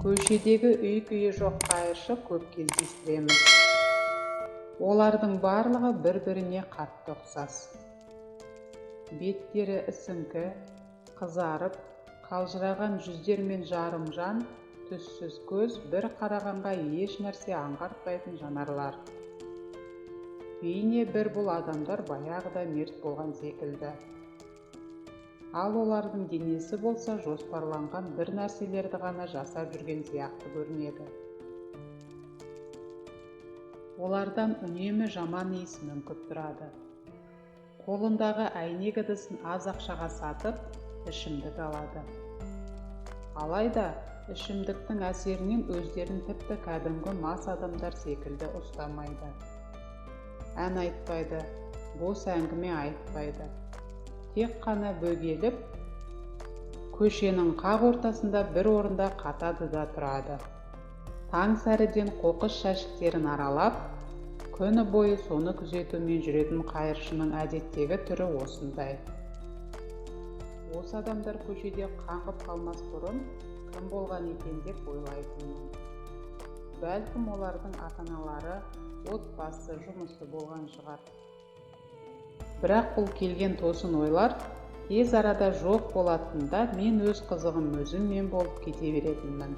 Көшедегі үй-күйі жоқ қайыршы көп кездестіреміз. Олардың барлығы бір-біріне қатты ұқсас. Беттері ісіңкі, қызарып, қалжыраған жүздер мен жарым жан, түссіз көз, бір қарағанға еш нәрсе аңғартпайтын жанарлар. Бейне бір бұл адамдар баяғыда мерт болған секілді. Ал олардың денесі болса жоспарланған бір нәрселерді ғана жасап жүрген сияқты көрінеді. Олардан үнемі жаман иіс мүңкіп тұрады. Қолындағы әйнек ыдысын аз ақшаға сатып, ішімдік алады. Алайда ішімдіктің әсерінен өздерін тіпті кәдімгі мас адамдар секілді ұстамайды. Ән айтпайды, бос әңгіме айтпайды. Тек қана бөгеліп, көшенің қақ ортасында бір орында қатады да тұрады. Таң сәріден қоқыс жәшіктерін аралап, күні бойы соны күзетумен жүретін қайыршының әдеттегі түрі осындай. Осы адамдар көшеде қаңғып қалмас бұрын кім болған екен деп ойлайтынмын. Бәлкім олардың ата-аналары, отбасы, жұмысы болған шығар. Бірақ бұл келген тосын ойлар тез арада жоқ болатында мен өз қызығым өзіммен болып кете беретінмін.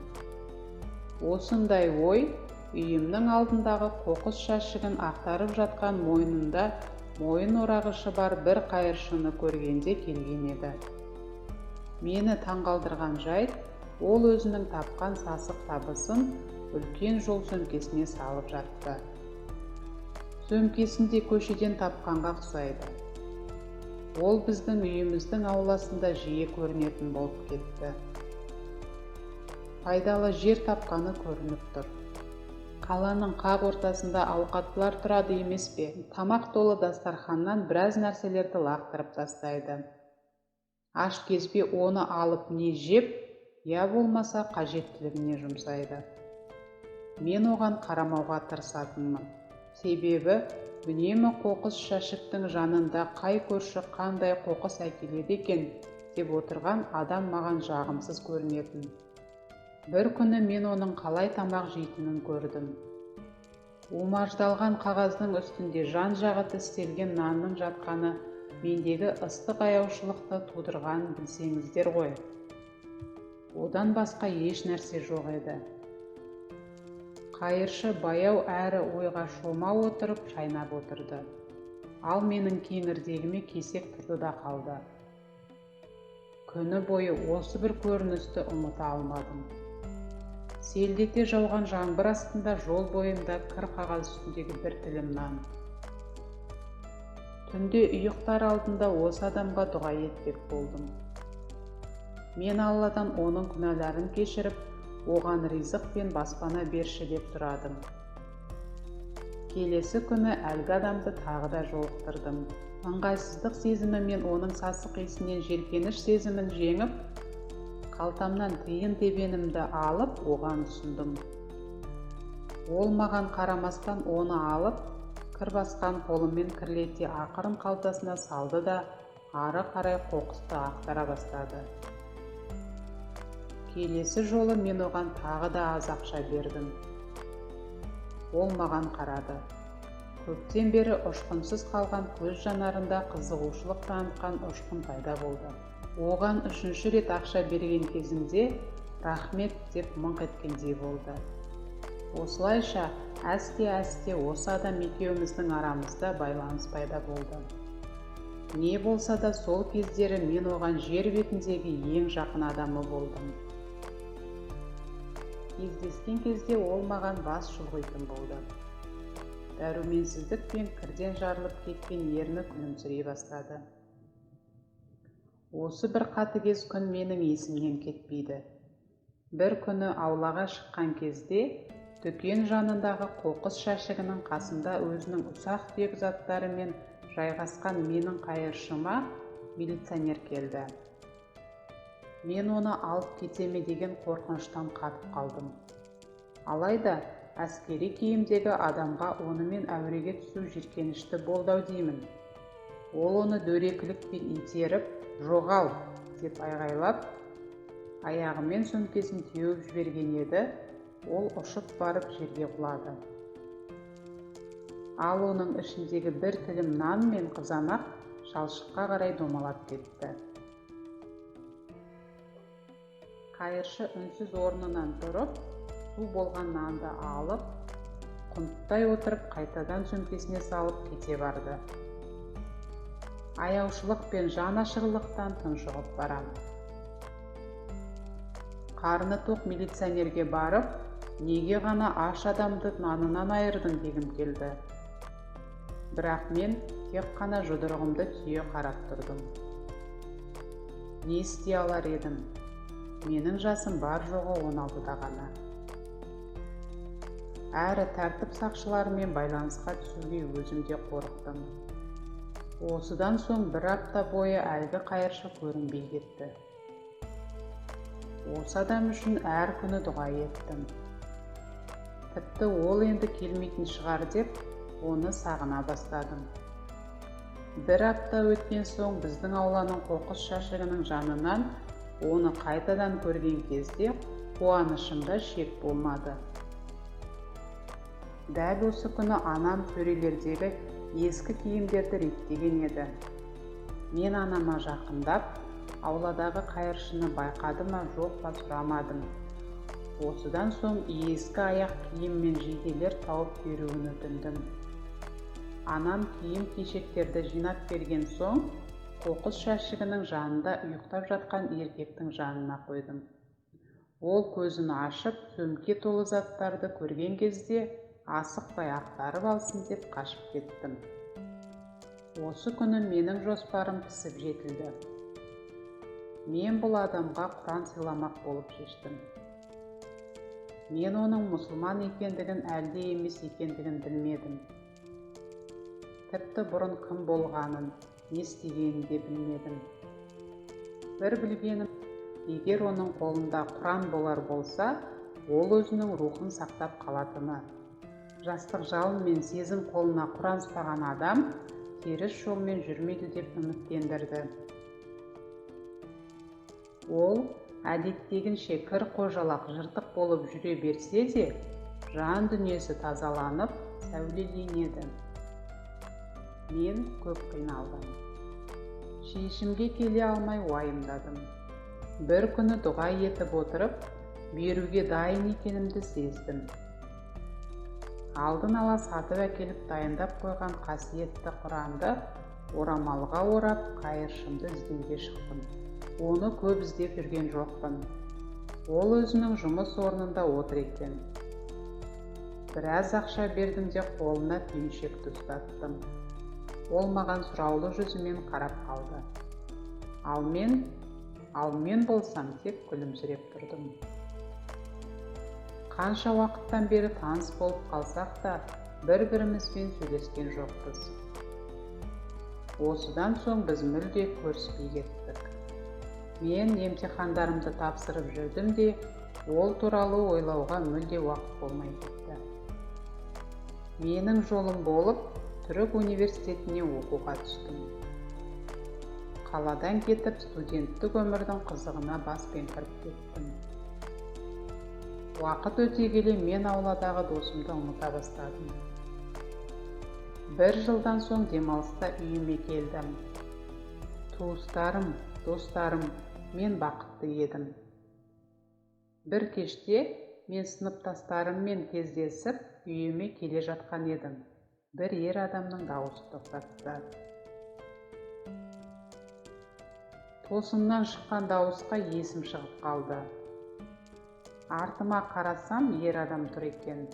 Осындай ой үйімнің алдындағы қоқыс жәшігін ақтарып жатқан мойнында мойын орағышы бар бір қайыршыны көргенде келген еді. Мені таңғалдырған жайт, ол өзінің тапқан сасық табысын үлкен жол сөмкесіне салып жатты. Сөмкесінде көшеден тапқанға ұқсайды. Ол біздің үйіміздің ауласында жиі көрінетін болып кетті. Пайдалы жер тапқаны көрініп тұр. Қаланың қақ ортасында ауқаттылар тұрады емес пе? Тамақ толы дастарханнан біраз нәрселерді лақтырып тастайды. Аш кезбе оны алып не жеп, я болмаса қажеттілігіне жұмсайды. Мен оған қарамауға тырысатынмын. Себебі, үнемі қоқыс жәшіктің жанында қай көрші қандай қоқыс әкеледі екен деп отырған адам маған жағымсыз көрінетін. Бір күні мен оның қалай тамақ жейтінін көрдім. Умаждалған қағаздың үстінде жан-жағы тістелген нанның жатқаны мендегі ыстық аяушылықты тудырғанын білсеңіздер ғой. Одан басқа еш нәрсе жоқ еді. Қайыршы баяу әрі ойға шома отырып шайнап отырды. Ал менің кеңірдегіме кесек тұрды да қалды. Күні бойы осы бір көріністі ұмыта алмадым. Селдете жауған жаңбыр астында жол бойында кір қағаз үстіндегі бір тілім нан. Түнде ұйықтар алдында осы адамға дұға етпек болдым. Мен Алладан оның күнәларын кешіріп, оған ризық пен баспана берші деп сұрадым. Келесі күні әлгі адамды тағы да жолықтырдым. Ыңғайсыздық сезімі мен оның сасық иісінен жеркеніш сезімін жеңіп, қалтамнан тиын тебенімді алып, оған ұсындым. Ол маған қарамастан оны алып, кір басқан қолымен кірлете ақырын қалтасына салды да ары қарай қоқысты ақтара бастады. Келесі жолы мен оған тағы да аз ақша бердім. Ол маған қарады. Көптен бері ұшқынсыз қалған көз жанарында қызығушылық танытқан ұшқын пайда болды. Оған үшінші рет ақша берген кезімде рахмет деп мыңқ еткендей болды. Осылайша әсте осы адам екеуміздің арамызда байланыс пайда болды. Не болса да сол кездері мен оған жер бетіндегі ең жақын адамы болдым. Кездескен кезде ол маған бас шұлғитын болды. Дәруменсіздік пен кірден жарылып кеткен ерні күлімсірей бастады. Осы бір қатыгез күн менің есімнен кетпейді. Бір күні аулаға шыққан кезде дүкен жанындағы қоқыс жәшігінің қасында өзінің ұсақ-түйек заттарымен жайғасқан менің қайыршыма милиционер келді. Мен оны алып кетеме деген қорқыныштан қатып қалдым. Алайда әскери киімдегі адамға онымен әуреге түсу жиіркенішті болды деймін. Ол оны дөрекілікпен итеріп, жоғал деп айғайлап, аяғымен сөмкесін теуіп жіберген еді, ол ұшып барып жерге құлады. Ал оның ішіндегі бір тілім нан мен қызанақ шалшыққа қарай домалап кетті. Қайыршы үнсіз орнынан тұрып, су болған нанды алып, құнттай отырып қайтадан сөмкесіне салып кете барды. Аяушылық пен жанашырлықтан тұншығып барам. Қарны тоқ милиционерге барып, неге ғана аш адамды нанынан айырдың дегім келді. Бірақ мен тек қана жұдырығымды түйе қарап тұрдым. Не істей алар едім? Менің жасым бар жоғы 16-да ғана. Әрі тәртіп сақшыларымен байланысқа түсуге өзім де қорықтым. Осыдан соң бір апта бойы әлгі қайыршы көрінбей кетті. Осы адам үшін әр күні дұға еттім. Тіпті ол енді келмейтін шығар деп, оны сағына бастадым. Бір апта өткен соң біздің ауланың қоқыс жәшігінің жанынан оны қайтадан көрген кезде қуанышымда шек болмады. Дәл осы күні анам сөрелердегі ескі киімдерді реттеген еді. Мен анама жақындап, ауладағы қайыршыны байқады ма жоқ па сұрамадым. Осыдан соң ескі аяқ киім мен жейделер тауып беруін өтіндім. Анам киім-кешектерді жинап берген соң, қоқыс жәшігінің жанында ұйықтап жатқан еркектің жанына қойдым. Ол көзін ашып, сөмке толы заттарды көрген кезде асықпай ақтарып алсын деп қашып кеттім. Осы күні менің жоспарым пісіп жетілді. Мен бұл адамға Құран сыйламақ болып шештім. Мен оның мұсылман екендігін әлде емес екендігін білмедім. Тіпті бұрын кім болғанын, не істегенін де білмедім. Бір білгенім, егер оның қолында Құран болар болса, ол өзінің рухын сақтап қалатыны. Жастық жалын мен сезім қолына Құран ұстаған адам теріс жолмен жүрмейді деп үміттендірді. Ол әдеттегінше кір қожалақ жыртық болып жүре берсе де, жан дүниесі тазаланып, сәулеленеді. Мен көп қиналдым. Шешімге келе алмай уайымдадым. Бір күні дұға етіп отырып, беруге дайын екенімді сездім. Алдын ала сатып әкеліп дайындап қойған қасиетті Құранды орамалға орап, қайыршымды іздеуге шықтым. Оны көп іздеп жүрген жоқпын. Ол өзінің жұмыс орнында отыр екен. Біраз ақша бердім де қолына түйіншекті ұстаттым. Ол маған сұраулы жүзімен қарап қалды. Ал мен болсам тек күлімсіреп тұрдым. Қанша уақыттан бері таныс болып қалсақ та, бір-бірімізбен сөйлескен жоқпыз. Осыдан соң біз мүлде көріспей кеттік. Мен емтихандарымды тапсырып жүрдім де, ол туралы ойлауға мүлде уақыт болмай кетті. Менің жолым болып, Түрік университетіне оқуға түстім. Қаладан кетіп, студенттік өмірдің қызығына баспен кіріп кеттім. Уақыт өте келе мен ауладағы досымды ұмыта бастадым. Бір жылдан соң демалыста үйіме келдім. Туыстарым, достарым, мен бақытты едім. Бір кеште мен сыныптастарыммен кездесіп, үйіме келе жатқан едім. Бір ер адамның дауысы тоқтатты. Тосыннан шыққан дауысқа есім шығып қалды. Артыма қарасам, ер адам тұр екен.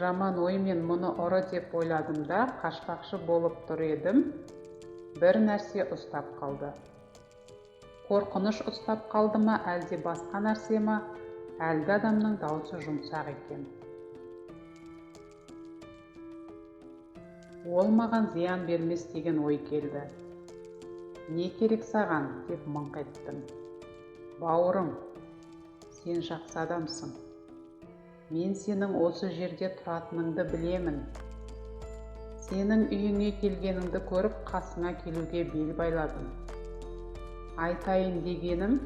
Жаман оймен мұны ұры деп ойладым да, қашпақшы болып тұр едім. Бір нәрсе ұстап қалды. Қорқыныш ұстап қалды ма, әлде басқа нәрсе ма, әлгі адамның дауысы жұмсақ екен. Ол маған зиян бермес деген ой келді. Не керек саған деп мыңқ еттім. Бауырым, сен жақсы адамсың. Мен сенің осы жерде тұратыныңды білемін. Сенің үйіңе келгеніңді көріп қасыңа келуге бел байладым. Айтайын дегенім,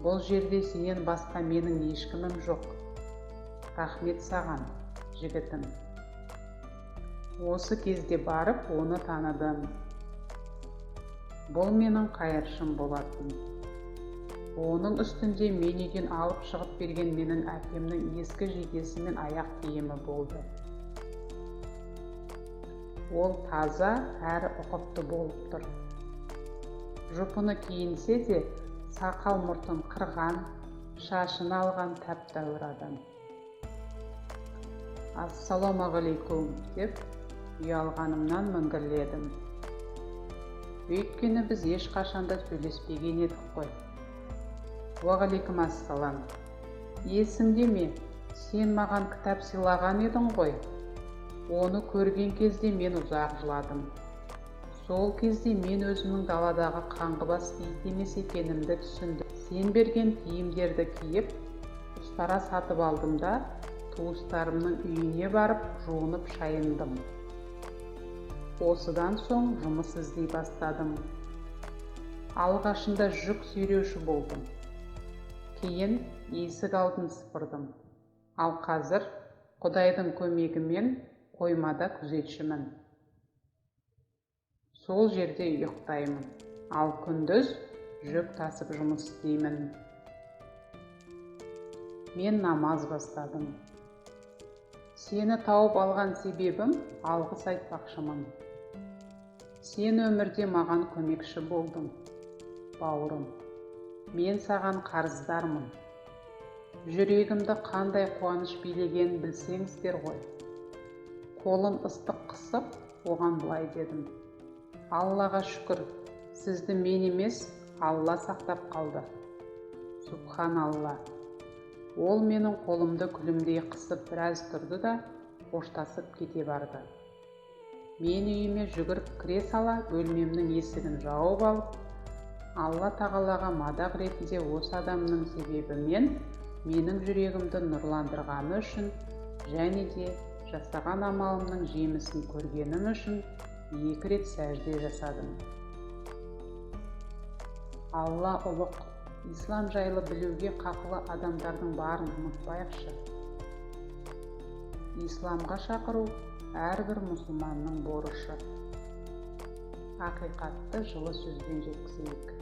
бұл жерде сенен басқа менің ешкімім жоқ. Рахмет саған, жігітім. Осы кезде барып оны таныдым. Бұл менің қайыршым болатын. Оның үстінде мен үйден алып шығып берген менің әкемнің ескі жейдесі мен аяқ киімі болды. Ол таза әрі ұқыпты болып тұр. Жұпыны киінсе де, сақал мұртын қырған, шашын алған тәп-тәуір адам. Ассалаумағалейкум деп ұялғанымнан міңгірледім. Өйткені біз ешқашанда сөйлеспеген едік қой. Уағалейкум ассалам. Есіңде ме, сен маған кітап сыйлаған едің ғой. Оны көрген кезде мен ұзақ жыладым. Сол кезде мен өзімнің даладағы қаңғыбас ит емес екенімді түсіндім. Сен берген киімдерді киіп, ұстара сатып алдым да, туыстарымның үйіне барып жуынып шайындым. Осыдан соң жұмыс іздей бастадым. Алғашында жүк сүйреуші болдым. Кейін есік алдын сыпырдым. Ал қазір Құдайдың көмегімен қоймада күзетшімін. Сол жерде ұйықтаймын. Ал күндіз жүк тасып жұмыс істеймін. Мен намаз бастадым. Сені тауып алған себебім алғыс айтпақшымын. Сен өмірде маған көмекші болдың, бауырым. Мен саған қарыздармын. Жүрегімді қандай қуаныш билеген білсеңіздер ғой. Қолын ыстық қысып, оған былай дедім. Аллаға шүкір, сізді мен емес, Алла сақтап қалды. Субханалла. Ол менің қолымды күлімдей қысып біраз тұрды да, қоштасып кете барды. Мен үйіме жүгіріп кіре сала, бөлмемнің есігін жауып алып, Алла тағалаға мадақ ретінде осы адамның себебімен менің жүрегімді нұрландырғаны үшін және де жасаған амалымның жемісін көргенім үшін 2 рет сәжде жасадым. Алла ұлық, ислам жайлы білуге қақылы адамдардың барын ұмытпайықшы. Исламға шақыру әрбір мұсылманның борышы. Ақиқатты жылы сөзбен жеткізейік.